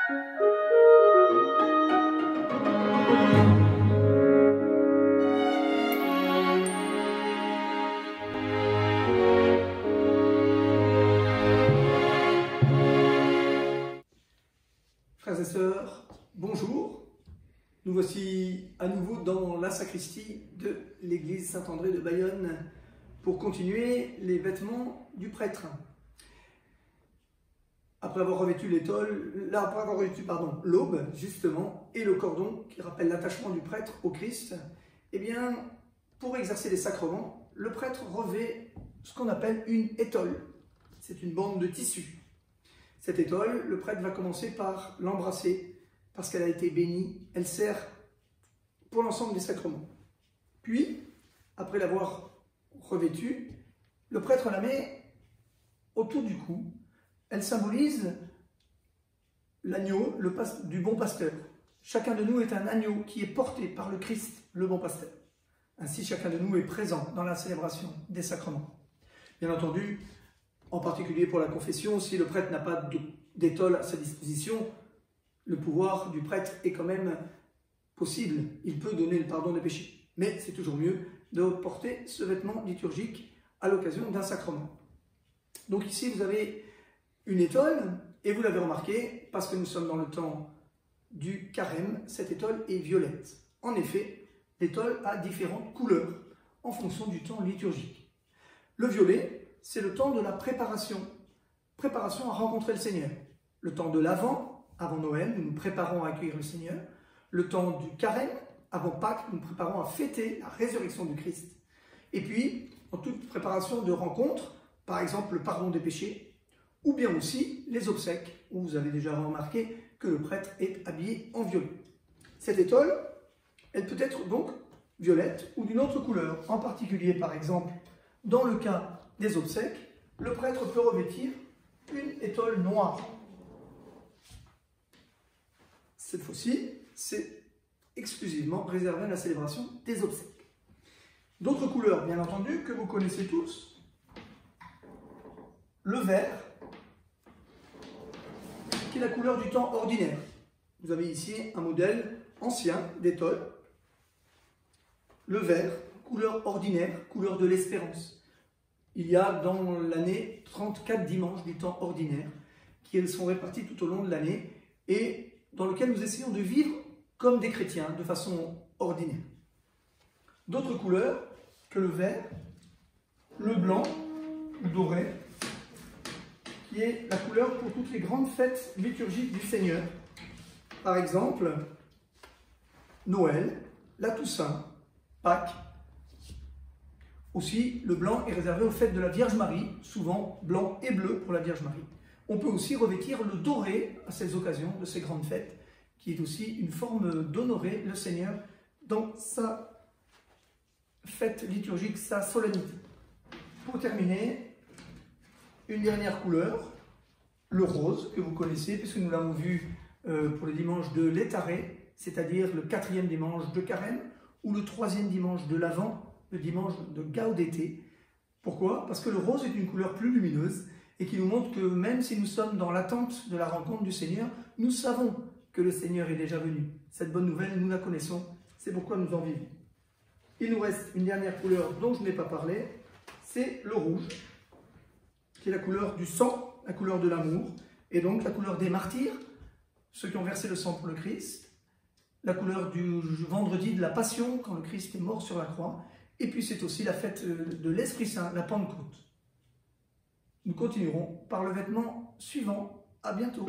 Frères et sœurs, bonjour. Nous voici à nouveau dans la sacristie de l'église Saint-André de Bayonne pour continuer les vêtements du prêtre. Après avoir revêtu l'aube, justement, et le cordon qui rappelle l'attachement du prêtre au Christ, eh bien, pour exercer les sacrements, le prêtre revêt ce qu'on appelle une étole. C'est une bande de tissu. Cette étole, le prêtre va commencer par l'embrasser parce qu'elle a été bénie. Elle sert pour l'ensemble des sacrements. Puis, après l'avoir revêtue, le prêtre la met autour du cou. Elle symbolise l'agneau du bon pasteur. Chacun de nous est un agneau qui est porté par le Christ, le bon pasteur. Ainsi, chacun de nous est présent dans la célébration des sacrements. Bien entendu, en particulier pour la confession, si le prêtre n'a pas d'étole à sa disposition, le pouvoir du prêtre est quand même possible. Il peut donner le pardon des péchés. Mais c'est toujours mieux de porter ce vêtement liturgique à l'occasion d'un sacrement. Donc ici, vous avez une étole, et vous l'avez remarqué, parce que nous sommes dans le temps du carême, cette étole est violette. En effet, l'étole a différentes couleurs en fonction du temps liturgique. Le violet, c'est le temps de la préparation à rencontrer le Seigneur. Le temps de l'Avent, avant Noël, nous nous préparons à accueillir le Seigneur. Le temps du carême, avant Pâques, nous nous préparons à fêter la résurrection du Christ. Et puis, en toute préparation de rencontre, par exemple le pardon des péchés, ou bien aussi les obsèques, où vous avez déjà remarqué que le prêtre est habillé en violet. Cette étole, elle peut être donc violette ou d'une autre couleur. En particulier, par exemple, dans le cas des obsèques, le prêtre peut revêtir une étole noire. Cette fois-ci, c'est exclusivement réservé à la célébration des obsèques. D'autres couleurs, bien entendu, que vous connaissez tous. Le vert, qui est la couleur du temps ordinaire. Vous avez ici un modèle ancien d'étole. Le vert, couleur ordinaire, couleur de l'espérance. Il y a dans l'année 34 dimanches du temps ordinaire qui sont répartis tout au long de l'année et dans lequel nous essayons de vivre comme des chrétiens de façon ordinaire. D'autres couleurs que le vert, le blanc ou doré, qui est la couleur pour toutes les grandes fêtes liturgiques du Seigneur. Par exemple, Noël, la Toussaint, Pâques. Aussi, le blanc est réservé aux fêtes de la Vierge Marie, souvent blanc et bleu pour la Vierge Marie. On peut aussi revêtir le doré à ces occasions de ces grandes fêtes, qui est aussi une forme d'honorer le Seigneur dans sa fête liturgique, sa solennité. Pour terminer, une dernière couleur, le rose, que vous connaissez, puisque nous l'avons vu pour le dimanche de l'Étaré, c'est-à-dire le 4e dimanche de Carême, ou le 3e dimanche de l'Avent, le dimanche de Gaudété. Pourquoi? Parce que le rose est une couleur plus lumineuse et qui nous montre que même si nous sommes dans l'attente de la rencontre du Seigneur, nous savons que le Seigneur est déjà venu. Cette bonne nouvelle, nous la connaissons, c'est pourquoi nous en vivons. Il nous reste une dernière couleur dont je n'ai pas parlé, c'est le rouge, qui est la couleur du sang, la couleur de l'amour, et donc la couleur des martyrs, ceux qui ont versé le sang pour le Christ, la couleur du vendredi de la Passion, quand le Christ est mort sur la croix, et puis c'est aussi la fête de l'Esprit Saint, la Pentecôte. Nous continuerons par le vêtement suivant. À bientôt.